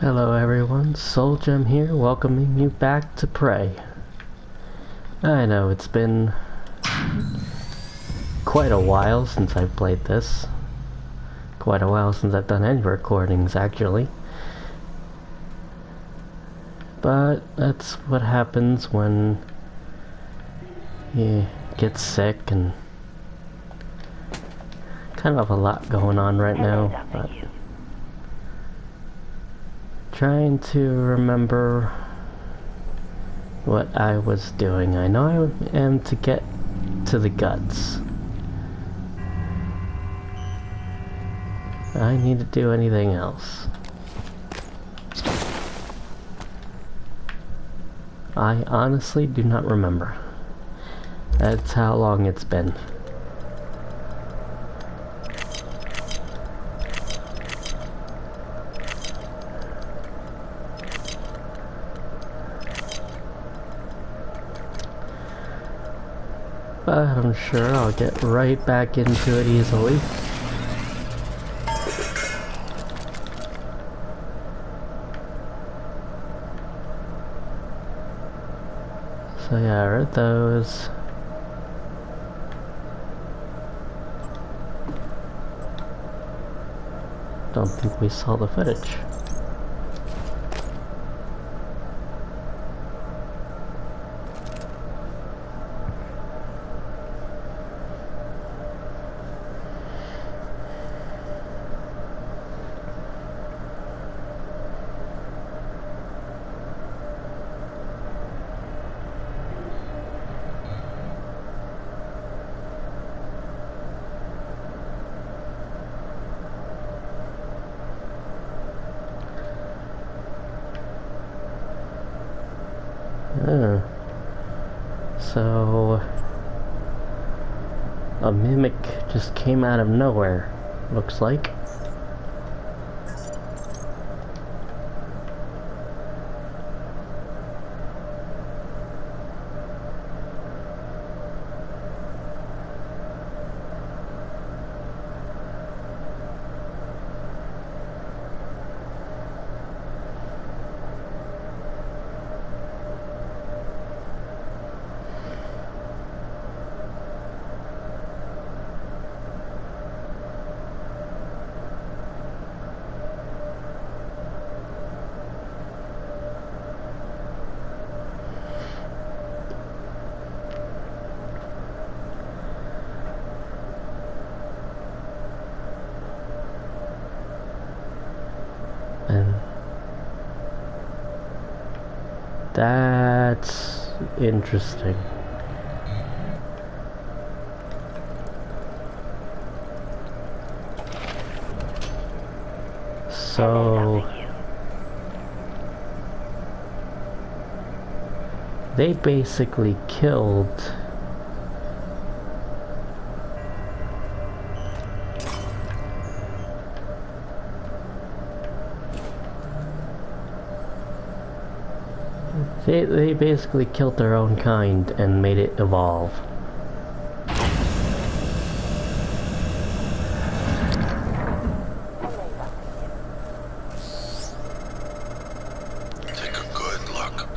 Hello everyone, Soulgem here, welcoming you back to Prey. I know it's been quite a while since I've played this. Quite a while since I've done any recordings, actually. But that's what happens when you get sick and kind of a lot going on right now. But trying to remember what I was doing. I know I am to get to the guts. I need to do anything else. I honestly do not remember. That's how long it's been. But I'm sure I'll get right back into it easily. So yeah, I read those. Don't think we saw the footage. So a mimic just came out of nowhere, looks like. And that's interesting. So they basically killed They basically killed their own kind and made it evolve. Take a good look.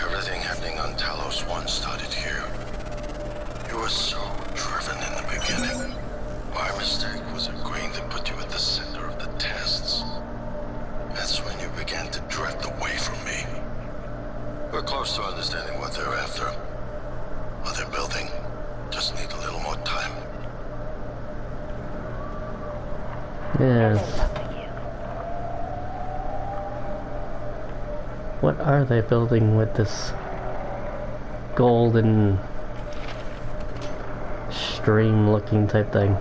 Everything happening on Talos 1 started here. You were so driven in the beginning. My mistake was agreeing to put you at the center of the tests. That's when you began to drift away from me. We're close to understanding what they're after. What they're building. Just need a little more time. Yes. What are they building with this golden stream looking type thing?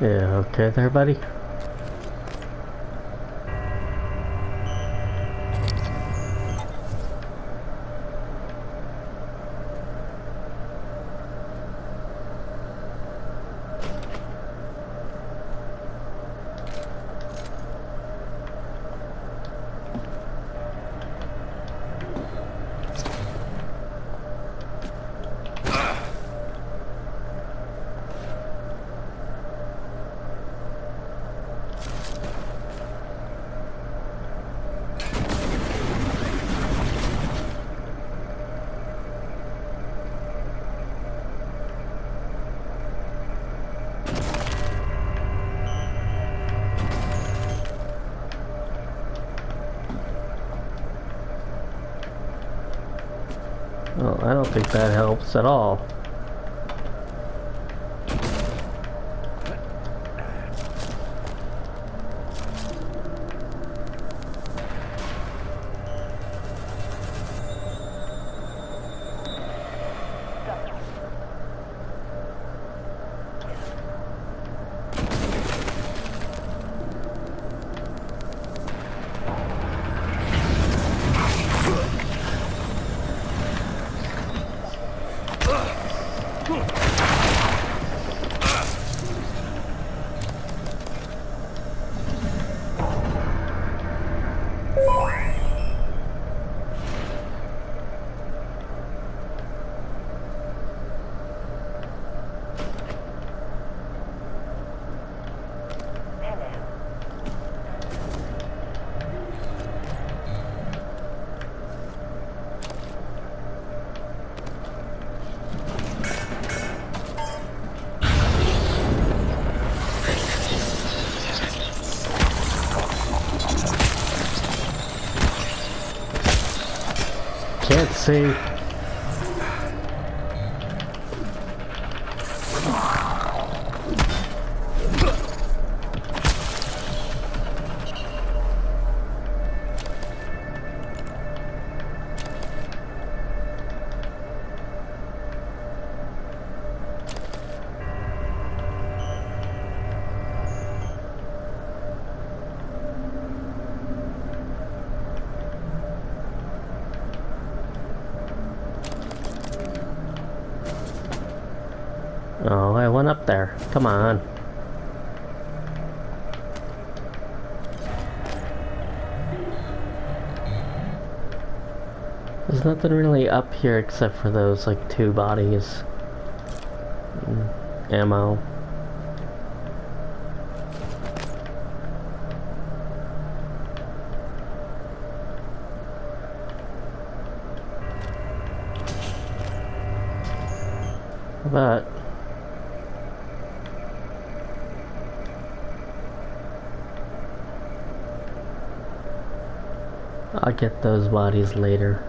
Yeah, okay there, buddy. Well, I don't think that helps at all. Can't see. Oh, I went up there. Come on. There's nothing really up here except for those, like, 2 bodies. Ammo. But I'll get those bodies later.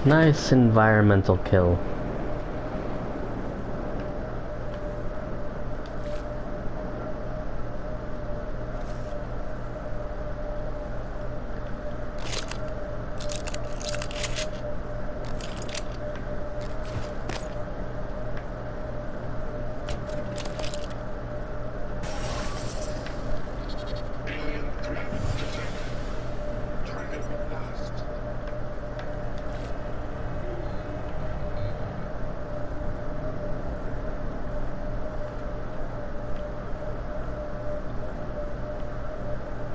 Nice environmental kill.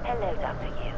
Hello, Dr. Yu.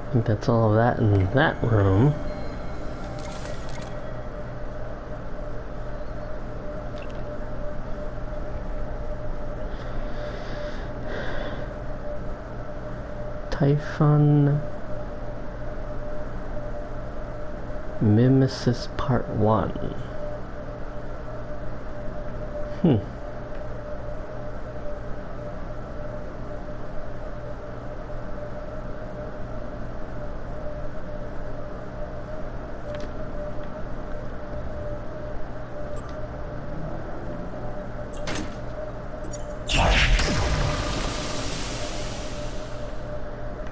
I think that's all of that in that room. Typhon. Mimesis Part 1.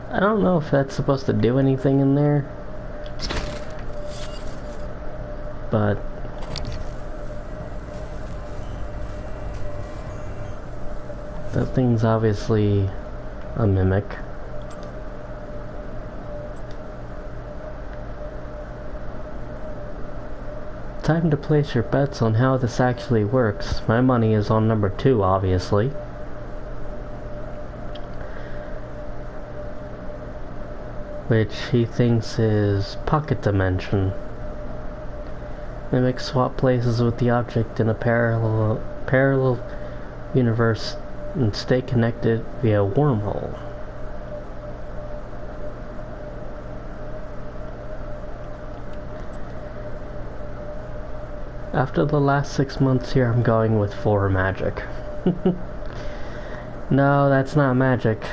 I don't know if that's supposed to do anything in there, but that thing's obviously a mimic. Time to place your bets on how this actually works. My money is on number 2, obviously. Which he thinks is pocket dimension. Mimics swap places with the object in a parallel universe and stay connected via wormhole. After the last 6 months here, I'm going with 4 magic. No, that's not magic.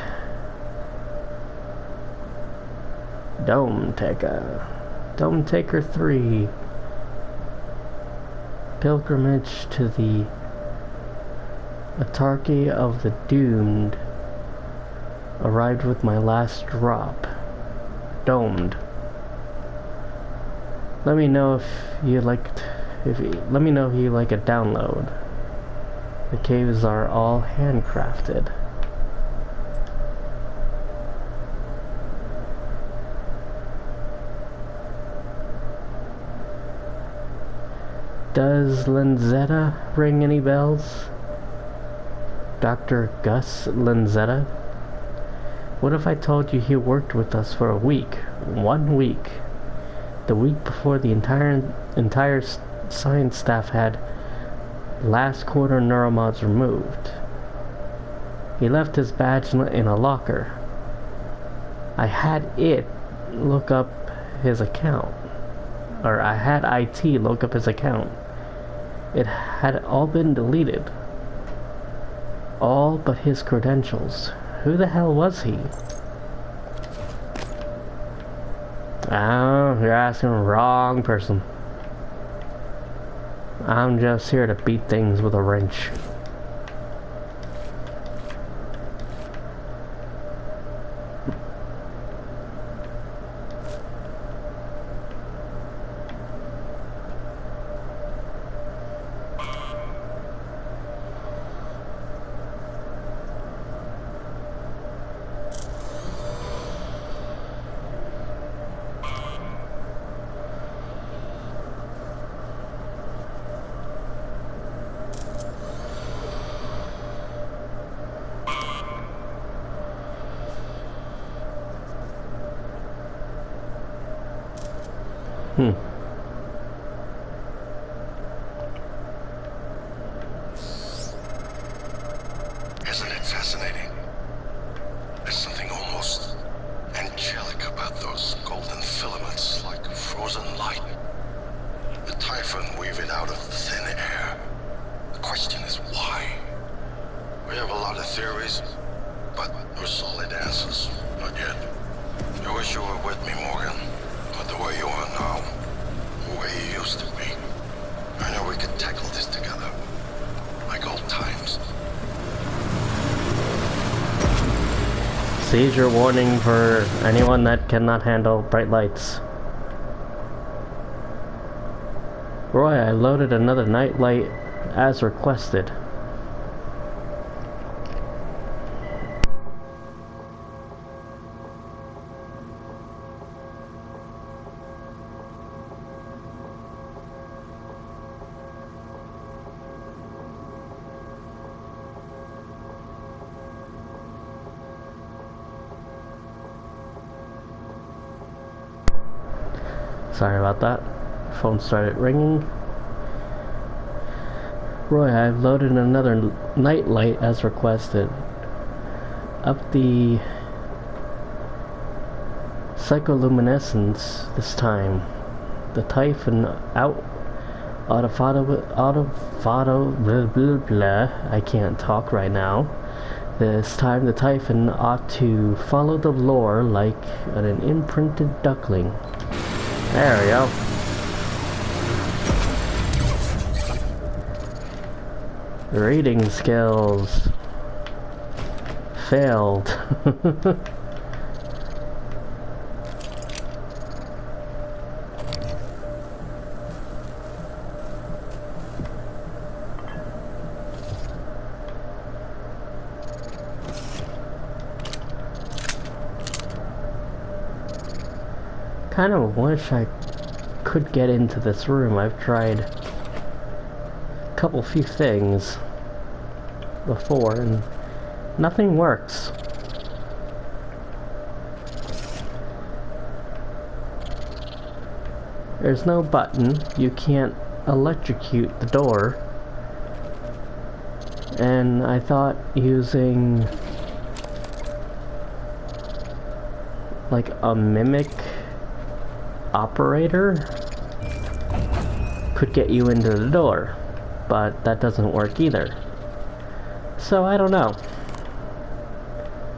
Dome Taker 3. Pilgrimage to the Autarky of the Doomed. Arrived with my last drop. Domed. Let me know if you like a download. The caves are all handcrafted. Does Lanzetta ring any bells? Dr. Gus Lanzetta? What if I told you he worked with us for a week? 1 week. The week before the entire science staff had last quarter neuromods removed. He left his badge in a locker. I had it look up his account. Or I had IT look up his account. It had all been deleted. All but his credentials. Who the hell was he? Oh, you're asking the wrong person. I'm just here to beat things with a wrench. Isn't it fascinating? There's something almost angelic about those golden filaments, like frozen light. The Typhon weave it out of thin air. The question is why? We have a lot of theories, but no solid answers. Not yet. I wish you were with me, Morgan. Not the way you are now. The way you used to be. I know we could tackle this together. Like old times. Seizure warning for anyone that cannot handle bright lights. Roy, I loaded another nightlight as requested. Sorry about that. Phone started ringing. Roy, I've loaded another nightlight as requested. Up the psycholuminescence this time. the Typhon out of blah blah blah. I can't talk right now. This time the Typhon ought to follow the lore like an imprinted duckling. There we go. Reading skills. Failed. Kind of wish I could get into this room. I've tried a few things before and nothing works. There's no button. You can't electrocute the door. And I thought using like a mimic operator could get you into the door, but that doesn't work either. So I don't know.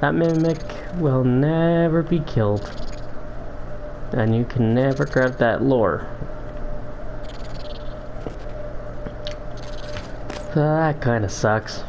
That mimic will never be killed, and you can never grab that lore. So that kind of sucks.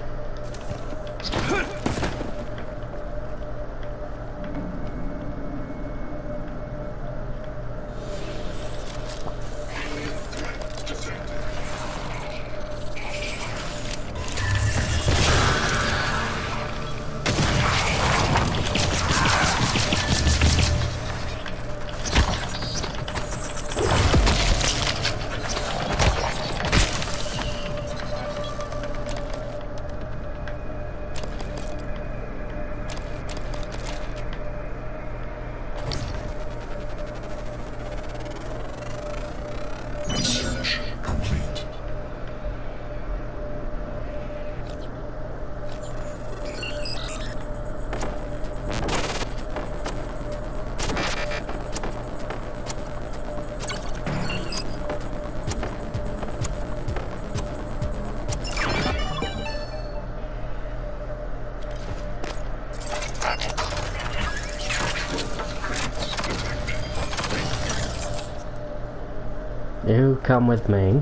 You come with me.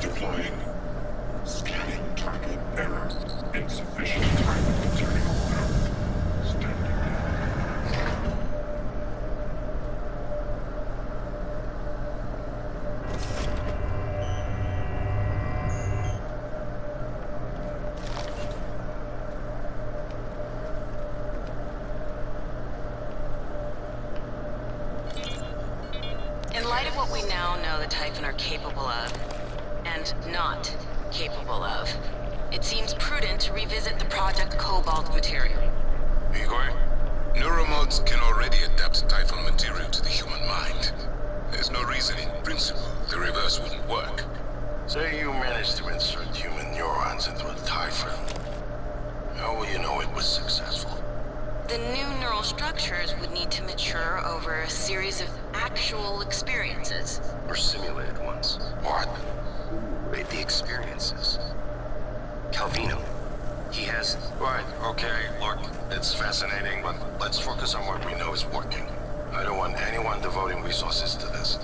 Deploying. Scanning target error. Insufficient time material found. Standing. In light of what we now know the Typhon are capable of, and not capable of, it seems prudent to revisit the Project Cobalt material. Igor, neuromods can already adapt Typhon material to the human mind. There's no reason in principle the reverse wouldn't work. Say you managed to insert human neurons into a Typhon. How will you know it was successful? The new neural structures would need to mature over a series of actual experiences. Or simulated ones? What? Rate the experiences. Calvino. He has... Right, okay, look, it's fascinating, but let's focus on what we know is working. I don't want anyone devoting resources to this.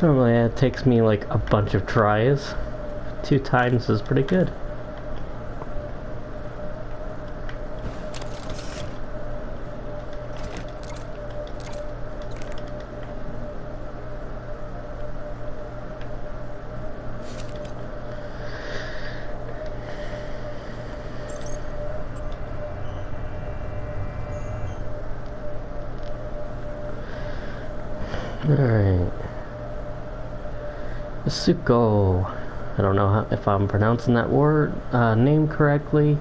Normally it takes me like a bunch of tries. 2 times is pretty good. Alright. Asuko. I don't know if I'm pronouncing that word name correctly.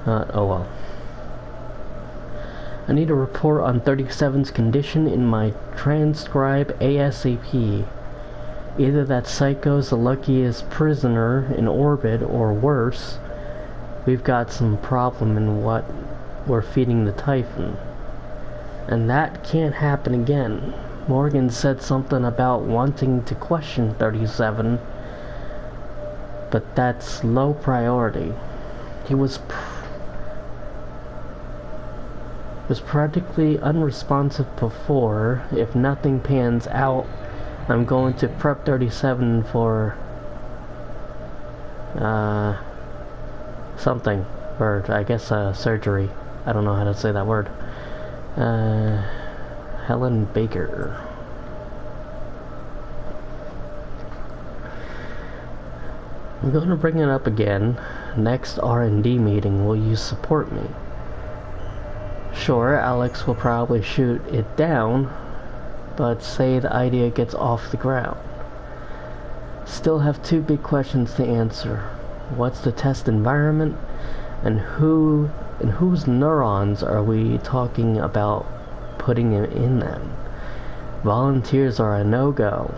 Oh well. I need a report on 37's condition in my transcribe ASAP. Either that psycho's the luckiest prisoner in orbit, or worse, we've got some problem in what we're feeding the Typhon. And that can't happen again. Morgan said something about wanting to question 37, but that's low priority. He was practically unresponsive before. If nothing pans out, I'm going to prep 37 for something, or I guess surgery. I don't know how to say that word. Helen Baker. I'm going to bring it up again. Next R&D meeting, will you support me? Sure, Alex will probably shoot it down, but say the idea gets off the ground. Still have two big questions to answer. What's the test environment, and whose neurons are we talking about putting in them? Volunteers are a no-go.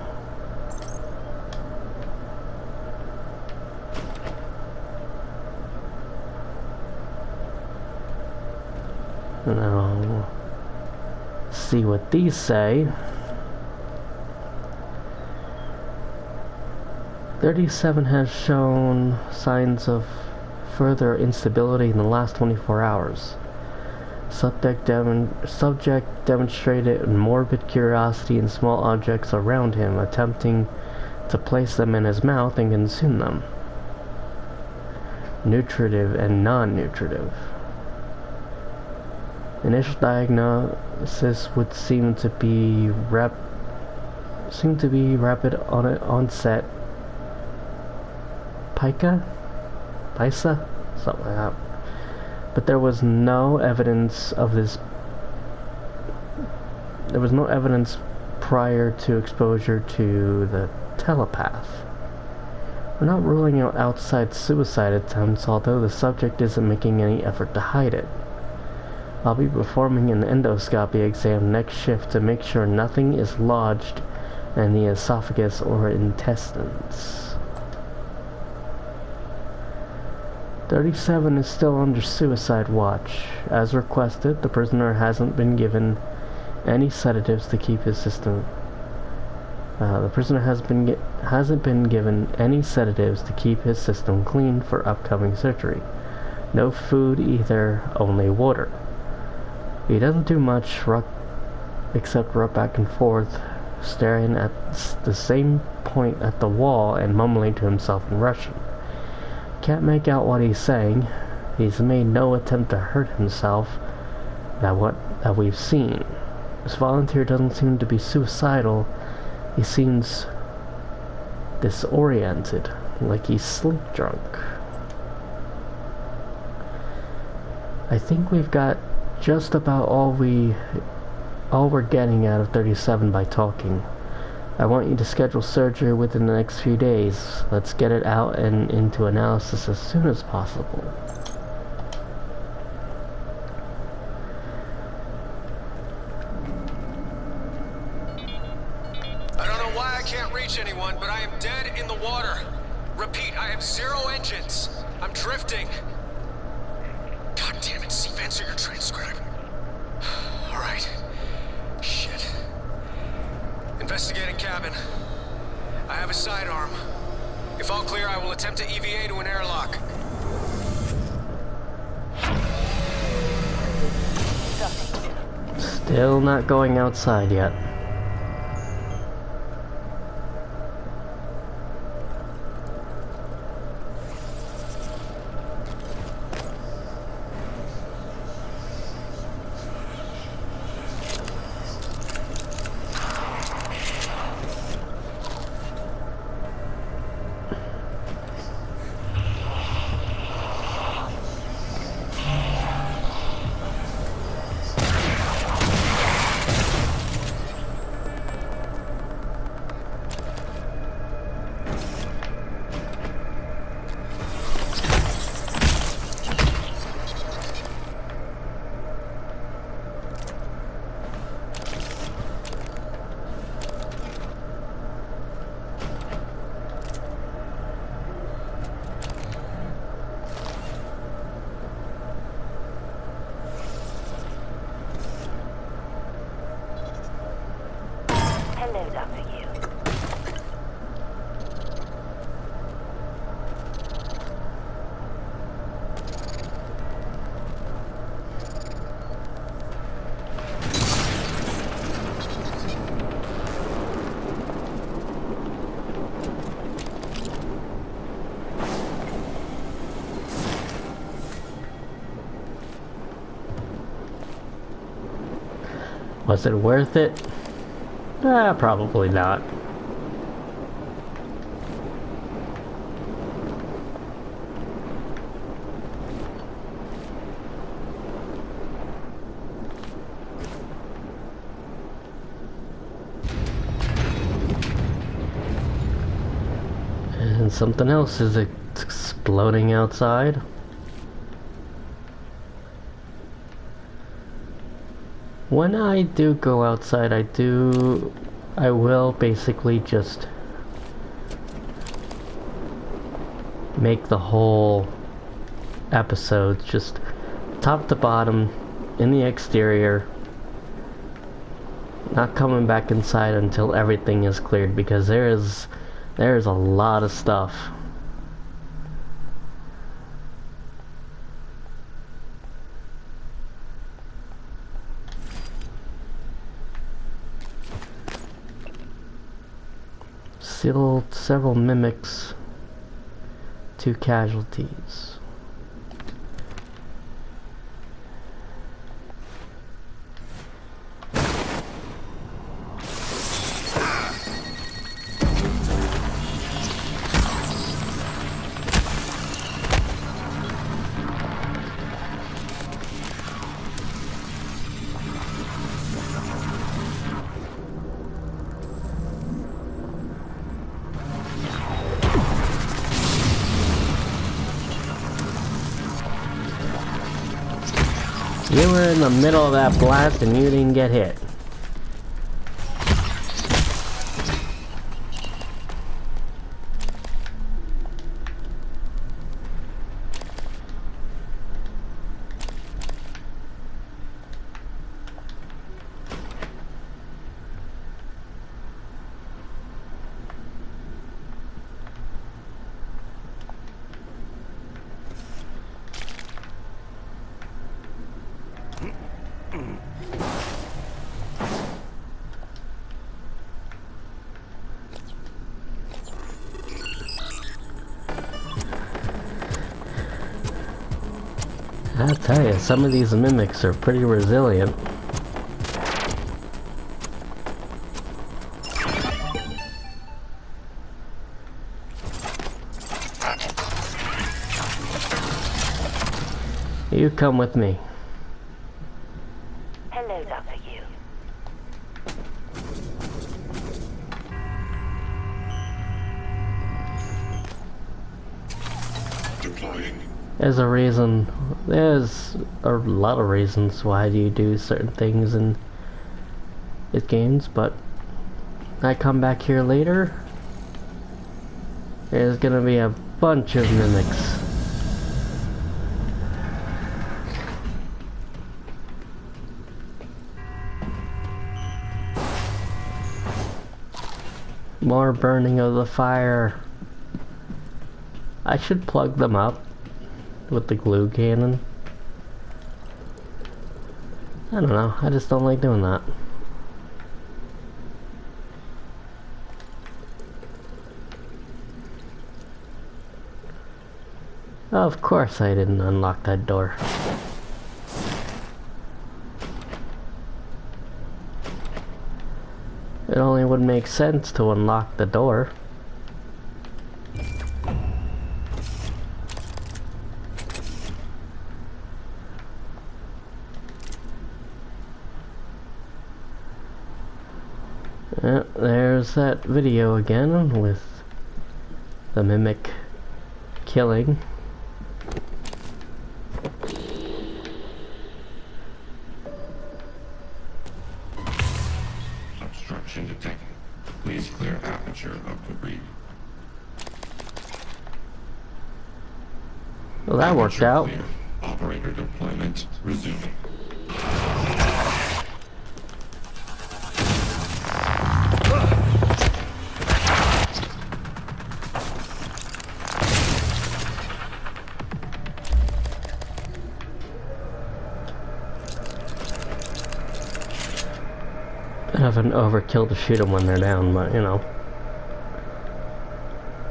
And I'll see what these say. 37 has shown signs of further instability in the last 24 hours. Subject demonstrated morbid curiosity in small objects around him, attempting to place them in his mouth and consume them. Nutritive and non-nutritive. Initial diagnosis would seem to be rapid onset. Pica? Something like that. But there was no evidence of this. There was no evidence prior to exposure to the telepath. We're not ruling out outside suicide attempts, although the subject isn't making any effort to hide it. I'll be performing an endoscopy exam next shift to make sure nothing is lodged in the esophagus or intestines. 37 is still under suicide watch. As requested, the prisoner hasn't been given any sedatives to keep his system. The prisoner hasn't been given any sedatives to keep his system clean for upcoming surgery. No food either, only water. He doesn't do much except rub back and forth, staring at the same point at the wall and mumbling to himself in Russian. Can't make out what he's saying. He's made no attempt to hurt himself that we've seen. This volunteer doesn't seem to be suicidal. He seems disoriented, like he's sleep drunk. I think we've got just about all we're getting out of 37 by talking. I want you to schedule surgery within the next few days. Let's get it out and into analysis as soon as possible. I don't know why I can't reach anyone, but I am dead in the water. Repeat, I have 0 engines. I'm drifting. God damn it, Steve, answer your transcribe. Alright. Shit. Investigating cabin. I have a sidearm. If all clear, I will attempt to EVA to an airlock. Still not going outside yet. Hello, Dr. Yu. Was it worth it? Probably not. And something else is exploding outside. When I do go outside, I will basically just make the whole episode just top to bottom in the exterior, not coming back inside until everything is cleared, because there's a lot of stuff. Still several mimics, 2 casualties. You were in the middle of that blast and you didn't get hit. I tell you, some of these mimics are pretty resilient. You come with me. Hello, Dr. Yu. Deploying. There's a lot of reasons why you do certain things in these games, but I come back here later, there's gonna be a bunch of mimics. More burning of the fire. I should plug them up with the glue cannon. I don't know, I just don't like doing that. Of course I didn't unlock that door. It only would make sense to unlock the door. There's that video again with the mimic killing. Obstruction detected. Please clear aperture of debris. Well, that worked Aperture out. clear. Operator deployment resuming. of an overkill to shoot them when they're down, but you know.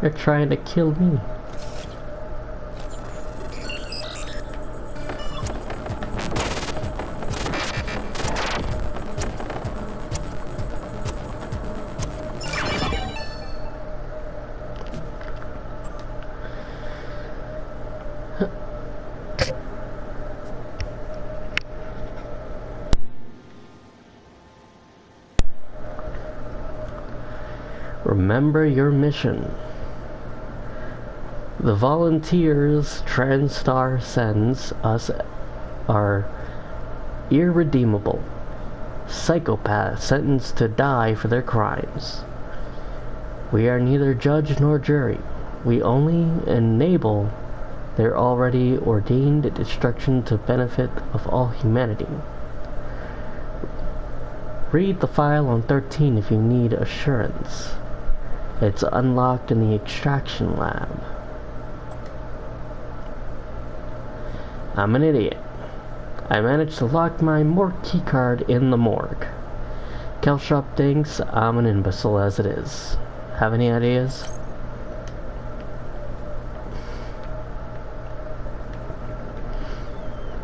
They're trying to kill me. Remember your mission. The volunteers TranStar sends us are irredeemable psychopaths sentenced to die for their crimes. We are neither judge nor jury. We only enable their already ordained destruction to benefit of all humanity. Read the file on 13 if you need assurance. It's unlocked in the extraction lab. I'm an idiot. I managed to lock my morgue keycard in the morgue. Kelshop thinks I'm an imbecile as it is. Have any ideas?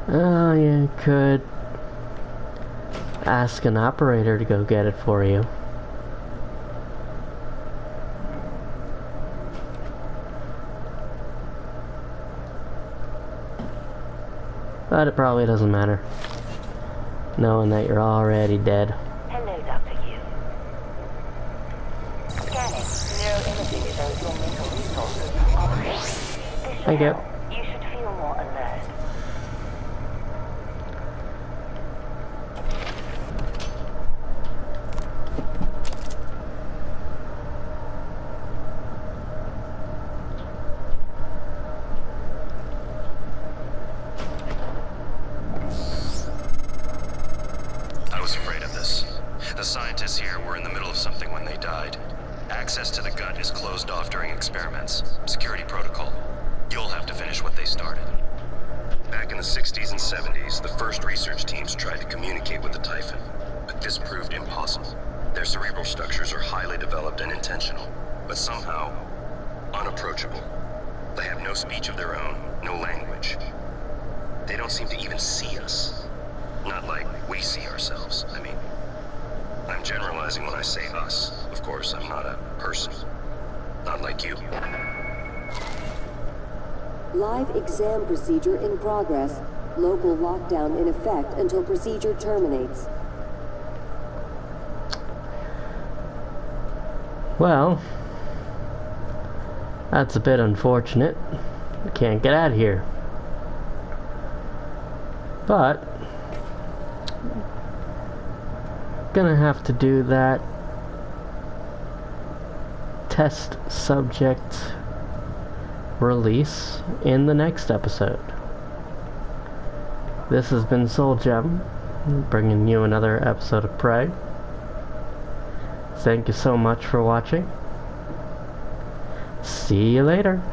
Oh, you could ask an operator to go get it for you. But it probably doesn't matter, knowing that you're already dead. Hello, Dr. Yu. Scanning. Neuroimaging shows your mental resources are full. Thank you. You should feel more alert. Scientists here were in the middle of something when they died. Access to the gut is closed off during experiments. Security protocol. You'll have to finish what they started. Back in the 60s and 70s, the first research teams tried to communicate with the Typhon, but this proved impossible. Their cerebral structures are highly developed and intentional, but somehow unapproachable. They have no speech of their own, no language. They don't seem to even see us. Not like we see ourselves, I mean. I'm generalizing when I say us. Of course, I'm not a person. Not like you. Live exam procedure in progress. Local lockdown in effect until procedure terminates. Well, that's a bit unfortunate. We can't get out of here. But gonna have to do that test subject release in the next episode. This has been Soul Gem, bringing you another episode of Prey. Thank you so much for watching. See you later.